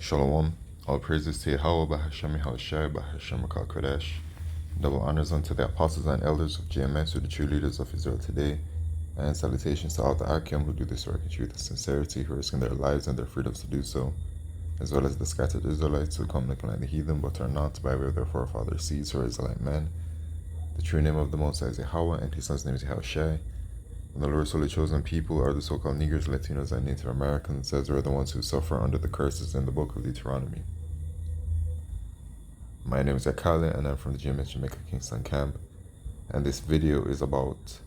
Shalom. All praises to Yahweh, Bahashem Yahushai, Bahashem Rakal Kodesh. Double honors unto the apostles and elders of GMS, who are the true leaders of Israel today. And salutations to all the Akim who do this work in truth and sincerity, who are risking their lives and their freedoms to do so, as well as the scattered Israelites who come looking like the heathen, but are not, by way of their forefathers' seeds, who are Israelite men. The true name of the Most High is Yahweh, and his son's name is Yahushai. And the Lord's holy chosen people are the so-called Negroes, Latinos, and Native Americans, as are the ones who suffer under the curses in the book of Deuteronomy. My name is Akale, and I'm from the GMS Jamaica Kingston camp, and this video is about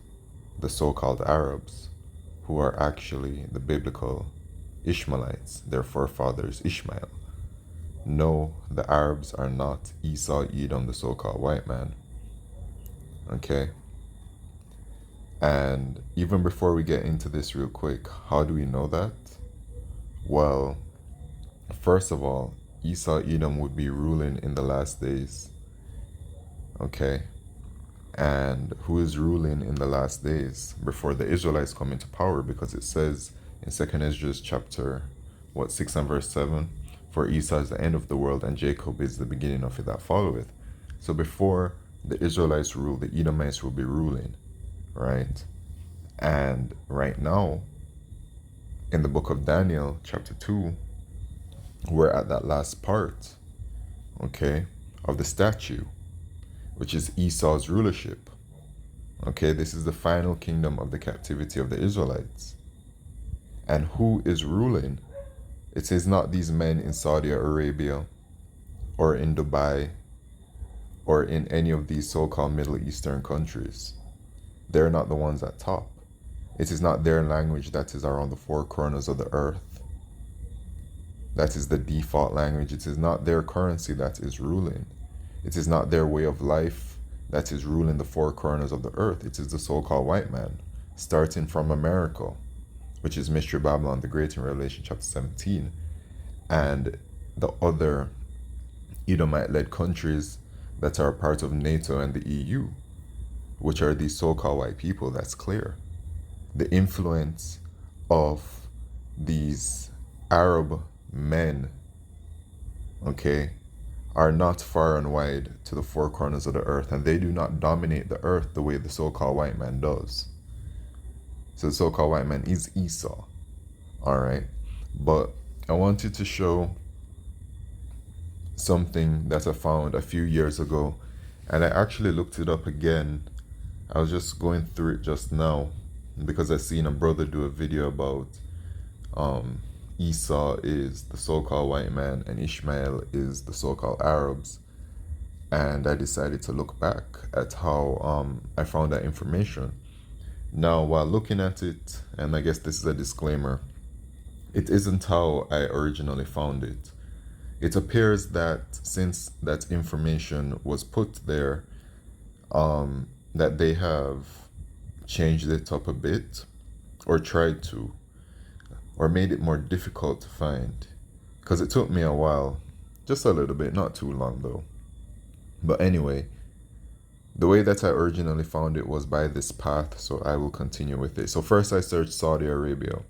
the so-called Arabs, who are actually the biblical Ishmaelites, their forefathers Ishmael. No, the Arabs are not Esau, Edom, the so-called white man. Okay? And even before we get into this real quick, how do we know that? Well, first of all, Esau, Edom would be ruling in the last days. Okay? And who is ruling in the last days before the Israelites come into power? Because it says in 2nd Ezra chapter 6 and verse 7, for Esau is the end of the world, and Jacob is the beginning of it that followeth. So before the Israelites rule, the Edomites will be ruling, right? And right now, in the book of Daniel, chapter 2, we're at that last part, okay, of the statue, which is Esau's rulership. Okay, this is the final kingdom of the captivity of the Israelites. And who is ruling? It is not these men in Saudi Arabia or in Dubai or in any of these so-called Middle Eastern countries. They're not the ones at top. It is not their language that is around the four corners of the earth. That is the default language. It is not their currency that is ruling. It is not their way of life that is ruling the four corners of the earth. It is the so-called white man, starting from America, which is Mystery Babylon the Great in Revelation chapter 17, and the other Edomite-led countries that are part of NATO and the EU, which are these so-called white people. That's clear. The influence of these Arab men, okay, are not far and wide to the four corners of the earth, and they do not dominate the earth the way the so-called white man does. So the so-called white man is Esau, all right? But I wanted to show something that I found a few years ago, and I actually looked it up again. I was just going through it just now because I seen a brother do a video about Esau is the so-called white man and Ishmael is the so-called Arabs. And I decided to look back at how I found that information. Now, while looking at it, and I guess this is a disclaimer, it isn't how I originally found it. It appears that since that information was put there, that they have changed it up a bit, or tried to, or made it more difficult to find, because it took me a while, just a little bit, not too long though. But anyway, the way that I originally found it was by this path, so I will continue with it. So first I searched Saudi Arabia,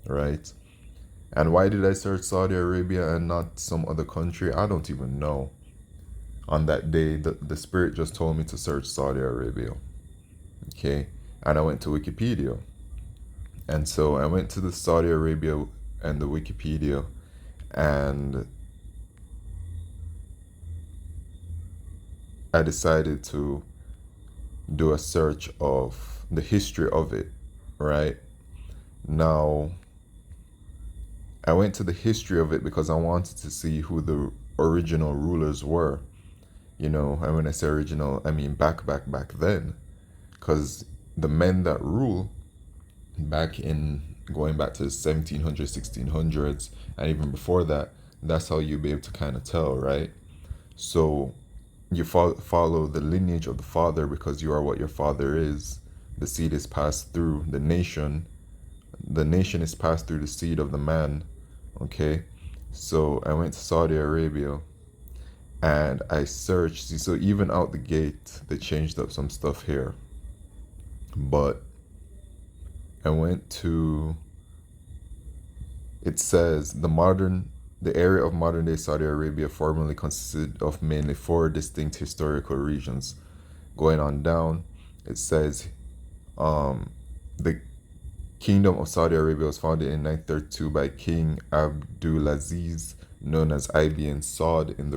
right? And why did I search Saudi Arabia and not some other country? I don't even know. On that day, the Spirit just told me to search Saudi Arabia, okay? And I went to Wikipedia. And so I went to the Saudi Arabia and the Wikipedia, and I decided to do a search of the history of it, right? Now, I went to the history of it because I wanted to see who the original rulers were. You know, and when I say original, I mean back then. Because the men that rule going back to the 1700s, 1600s, and even before that, that's how you'll be able to kind of tell, right? So you follow the lineage of the father because you are what your father is. The seed is passed through the nation. The nation is passed through the seed of the man, okay? So I went to Saudi Arabia and I searched. See, so even out the gate, they changed up some stuff here. But I went to, it says the modern The area of modern day Saudi Arabia formerly consisted of mainly four distinct historical regions. Going on down, it says the Kingdom of Saudi Arabia was founded in 932 by King Abdulaziz, known as Ibn Saud in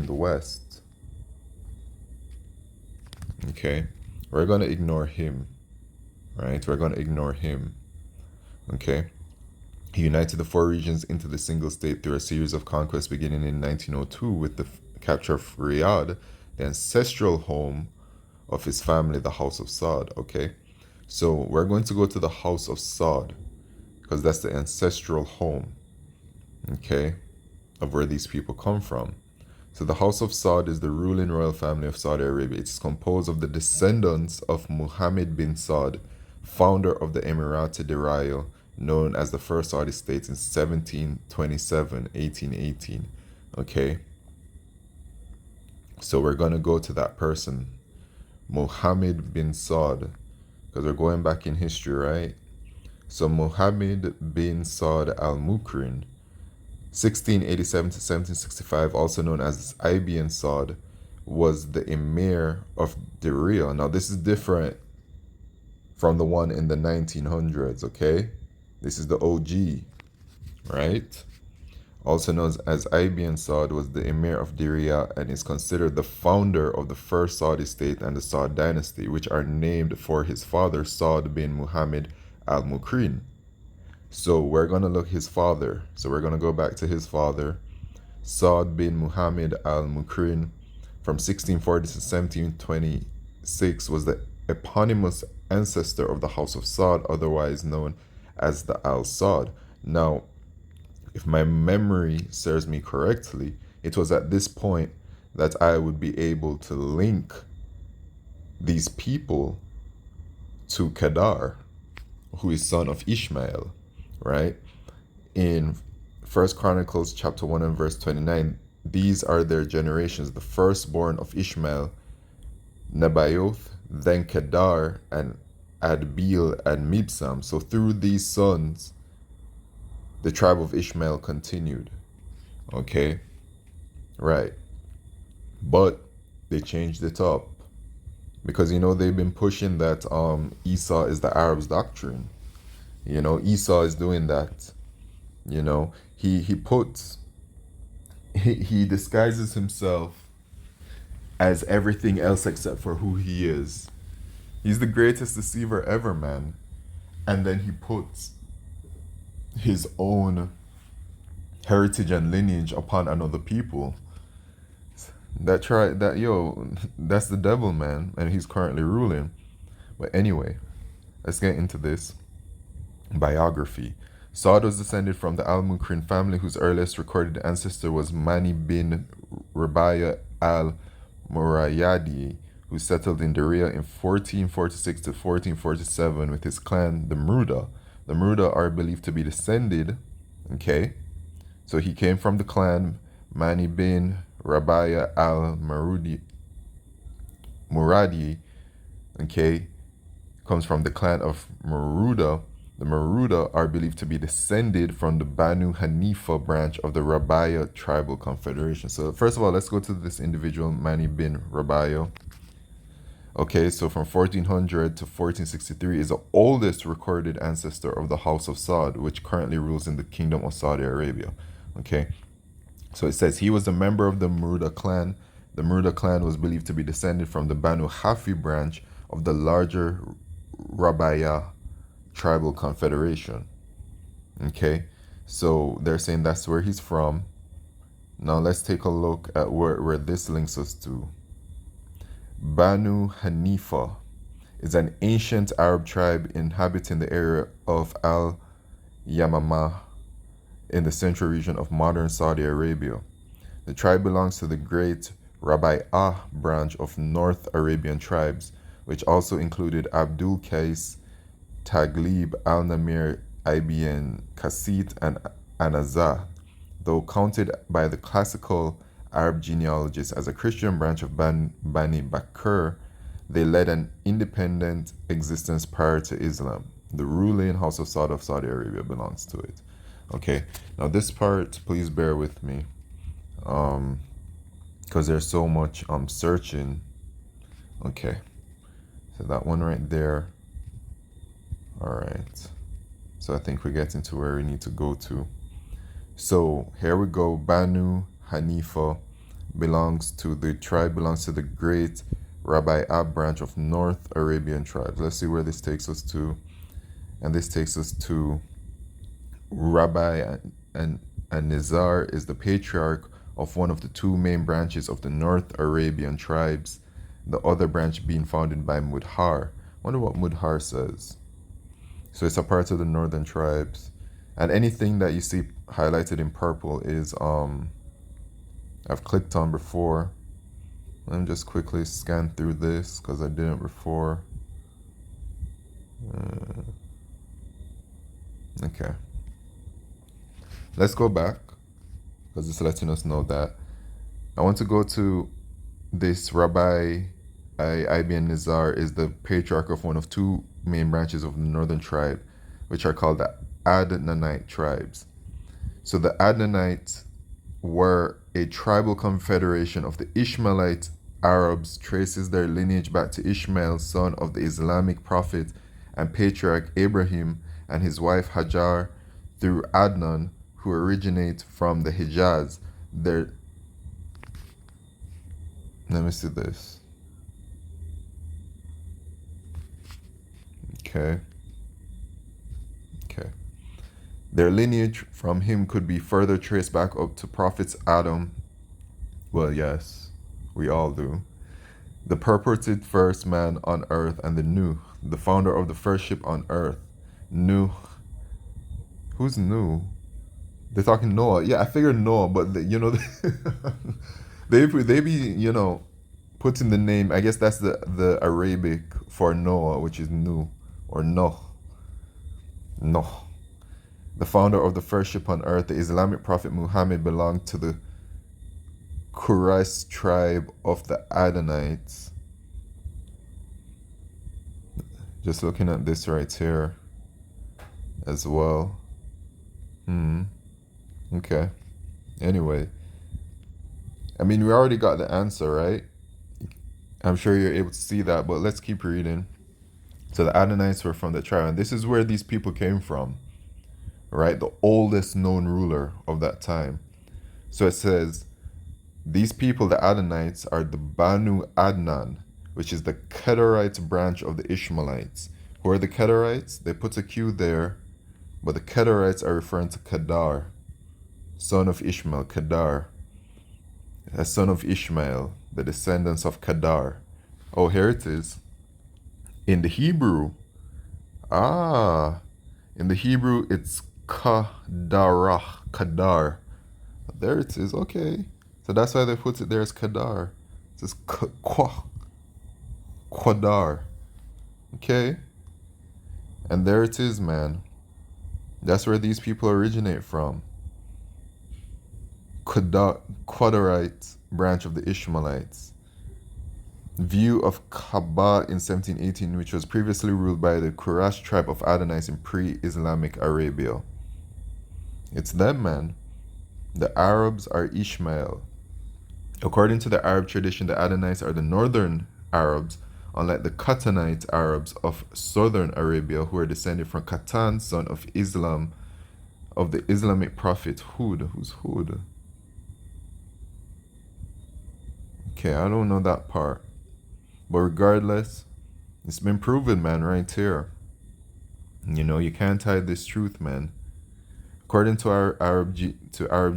the west. Okay, we're gonna ignore him, right? We're gonna ignore him. Okay, he united the four regions into the single state through a series of conquests beginning in 1902 with the capture of Riyadh, the ancestral home of his family, the House of Saud. Okay, so we're going to go to the House of Saud because that's the ancestral home, okay, of where these people come from. So the House of Saud is the ruling royal family of Saudi Arabia. It's composed of the descendants of Muhammad bin Saud, founder of the Emirati Dirayo, known as the First Saudi States in 1727, 1818. Okay, so we're going to go to that person, Muhammad bin Saud, because we're going back in history, right? So Muhammad bin Saud al-Mukrin, 1687 to 1765, also known as Ibn Saud, was the Emir of Diriyah. Now this is different from the one in the 1900s, okay? This is the OG, right? Also known as Ibn Saud, was the Emir of Diriyah and is considered the founder of the first Saudi state and the Saud dynasty, which are named for his father, Saud bin Muhammad al-Mukrin. So we're going to look his father. So we're going to go back to his father, Saud bin Muhammad al-Mukrin, from 1640 to 1726, was the eponymous ancestor of the House of Saud, otherwise known as the Al Saud. Now, if my memory serves me correctly, it was at this point that I would be able to link these people to Kedar, who is son of Ishmael, right? In First Chronicles chapter 1 and verse 29, these are their generations, the firstborn of Ishmael, Nebaioth, then Kedar, and Adbeel and Mibsam. So through these sons, the tribe of Ishmael continued. Okay, right. But they changed it up because they've been pushing that Esau is the Arabs doctrine. Esau is doing that. He disguises himself as everything else except for who he is. He's the greatest deceiver ever, man. And then he puts his own heritage and lineage upon another people. That's the devil, man, and he's currently ruling. But anyway, let's get into this biography. Saud was descended from the al-Mukrin family, whose earliest recorded ancestor was Mani bin Rabaya al-Murayadi, who settled in Diriyah in 1446 to 1447 with his clan, the Mruda. The Mruda are believed to be descended, okay? So he came from the clan Mani bin Rabaya al-Muradi, okay? Comes from the clan of Maruda. The Maruda are believed to be descended from the Banu Hanifa branch of the Rabaya tribal confederation. So first of all, let's go to this individual, Mani bin Rabaya. Okay, so from 1400 to 1463 is the oldest recorded ancestor of the House of Saud, which currently rules in the Kingdom of Saudi Arabia. Okay, so it says he was a member of the Maruda clan. The Maruda clan was believed to be descended from the Banu Hafi branch of the larger Rabaya tribal confederation. Okay, so they're saying that's where he's from. Now let's take a look at where this links us to. Banu Hanifa is an ancient Arab tribe inhabiting the area of Al-Yamamah in the central region of modern Saudi Arabia. The tribe belongs to the great Rabai'ah branch of North Arabian tribes, which also included Abdul Qais, Taglib, Al-Namir, Ibn Qasit, and Anazah. Though counted by the classical Arab genealogists as a Christian branch of Bani Bakr, they led an independent existence prior to Islam. The ruling House of Saud of Saudi Arabia belongs to it. Okay, now this part, please bear with me, because there's so much searching. Okay, so that one right there. All right, so I think we're getting to where we need to go to. So here we go. Banu Hanifa belongs to the great Rabbi Ab branch of North Arabian tribes. Let's see where this takes us to. And this takes us to Rabbi and Nizar is the patriarch of one of the two main branches of the North Arabian tribes, the other branch being founded by Mudhar. Wonder what Mudhar says. So it's a part of the northern tribes. And anything that you see highlighted in purple is I've clicked on before. Let me just quickly scan through this because I didn't before. Okay. Let's go back because it's letting us know that. I want to go to this Rabbi Ibn Nizar is the patriarch of one of two main branches of the northern tribe, which are called the Adnanite tribes. So the Adnanites were a tribal confederation of the Ishmaelite Arabs, traces their lineage back to Ishmael, son of the Islamic prophet and patriarch Abraham and his wife Hajar, through Adnan, who originate from the Hijaz. Let me see this. Okay. Their lineage from him could be further traced back up to prophets Adam. Well, yes, we all do. The purported first man on earth, and the Nuh, the founder of the first ship on earth. Nuh. Who's Nuh? They're talking Noah. Yeah, I figured Noah, but they be putting the name. I guess that's the Arabic for Noah, which is Nuh or Noh. Noh. The founder of the first ship on earth, the Islamic prophet Muhammad, belonged to the Quraysh tribe of the Adonites. Just looking at this right here as well. Okay. Anyway. I mean, we already got the answer, right? I'm sure you're able to see that, but let's keep reading. So the Adonites were from the tribe, and this is where these people came from, right? The oldest known ruler of that time. So it says, these people, the Adonites, are the Banu Adnan, which is the Kedarites branch of the Ishmaelites. Who are the Kedarites? They put a Q there, but the Kedarites are referring to Kedar, son of Ishmael, Kedar, a son of Ishmael, the descendants of Kedar. Oh, here it is. In the Hebrew, it's Kadarah, Kadar. There it is, okay. So that's why they put it there as Kadar. It says Qadar. Okay? And there it is, man. That's where these people originate from. Qadarite branch of the Ishmaelites. View of Kaaba in 1718, which was previously ruled by the Quraysh tribe of Adonites in pre-Islamic Arabia. It's them, man. The Arabs are Ishmael. According to the Arab tradition, the Adonites are the northern Arabs, unlike the Qattanite Arabs of southern Arabia, who are descended from Qattan, son of Islam, of the Islamic prophet Hud. Who's Hud? Okay, I don't know that part. But regardless, it's been proven, man, right here. You can't hide this truth, man. According to our Arab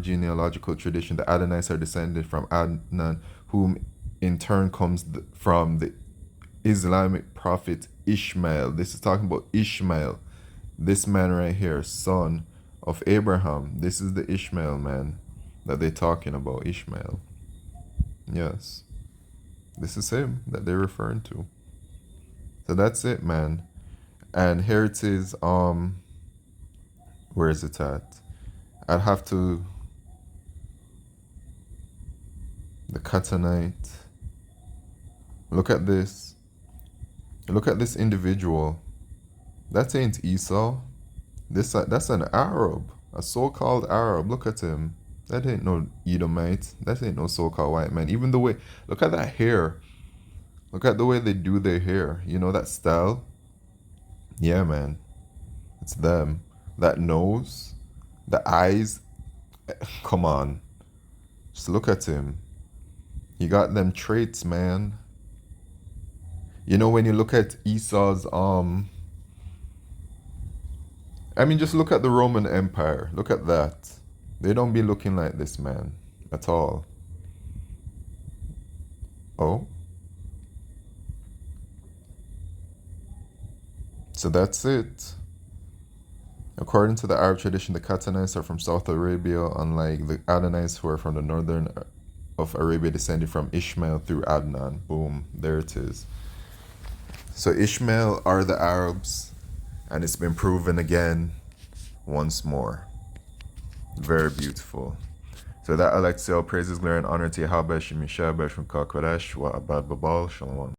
genealogical tradition, the Adonites are descended from Adnan, whom in turn comes from the Islamic prophet Ishmael. This is talking about Ishmael. This man right here, son of Abraham. This is the Ishmael, man, that they're talking about, Ishmael. Yes. This is him that they're referring to. So that's it, man. And here it is, where is it at? I'd have to, the Qattanite. Look at this. Look at this individual. That ain't Esau. That's an Arab. A so-called Arab. Look at him. That ain't no Edomite. That ain't no so-called white man. Even the way, look at that hair. Look at the way they do their hair. You know that style? Yeah, man. It's them. That nose, the eyes. Come on. Just look at him. He got them traits, man. You know when you look at Esau's I mean just look at the Roman Empire. Look at that. They don't be looking like this man at all. Oh. So that's it. According to the Arab tradition, the Catanites are from South Arabia, unlike the Adonites who are from the northern of Arabia, descended from Ishmael through Adnan. Boom, there it is. So Ishmael are the Arabs, and it's been proven again once more. Very beautiful. So that I like to say all praises, glory, and honor to Yahweh, Shemishah, Beshim Kakodesh, Wa Abad Babal, Shalom.